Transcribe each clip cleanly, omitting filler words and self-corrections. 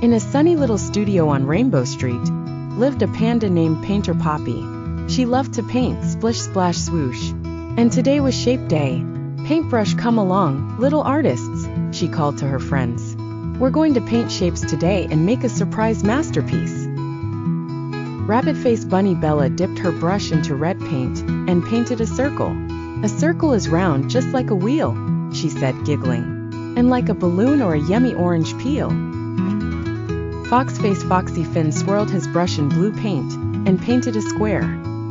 In a sunny little studio on Rainbow Street, lived a panda named Painter Poppy. She loved to paint, splish splash swoosh. And today was shape day. Paintbrush, come along, little artists, she called to her friends. We're going to paint shapes today and make a surprise masterpiece. Rabbit-faced bunny Bella dipped her brush into red paint and painted a circle. A circle is round just like a wheel, she said, giggling, and like a balloon or a yummy orange peel. Fox-faced Foxy Finn swirled his brush in blue paint and painted a square.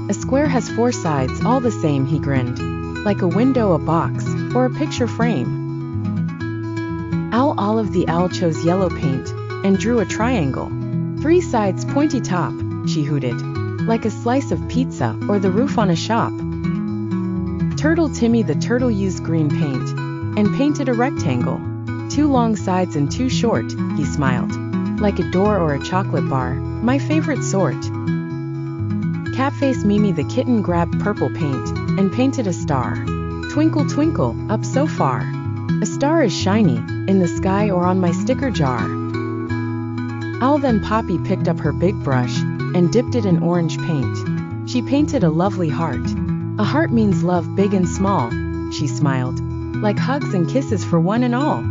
A square has 4 sides all the same, he grinned, like a window, a box, or a picture frame. Owl Olive the owl chose yellow paint and drew a triangle. 3 sides, pointy top, she hooted, like a slice of pizza or the roof on a shop. Turtle Timmy the turtle used green paint and painted a rectangle. 2 long sides and 2 short, he smiled, like a door or a chocolate bar, my favorite sort. Catface Mimi the kitten grabbed purple paint and painted a star. Twinkle twinkle, up so far. A star is shiny, in the sky or on my sticker jar. Owl Then Poppy picked up her big brush and dipped it in orange paint. She painted a lovely heart. A heart means love, big and small, she smiled, like hugs and kisses for one and all.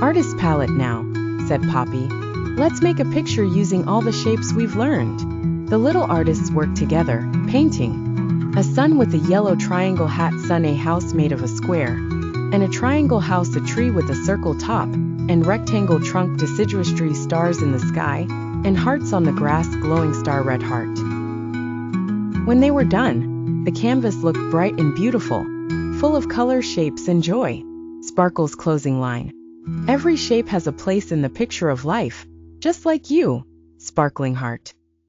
Artist palette now, said Poppy. Let's make a picture using all the shapes we've learned. The little artists worked together, painting a sun with a yellow triangle hat, sun a house made of a square, and a triangle house, a tree with a circle top, and rectangle trunk, deciduous tree, stars in the sky, and hearts on the grass, glowing star, red heart. When they were done, the canvas looked bright and beautiful, full of color, shapes, and joy. Sparkle's closing line. Every shape has a place in the picture of life, just like you, sparkling heart.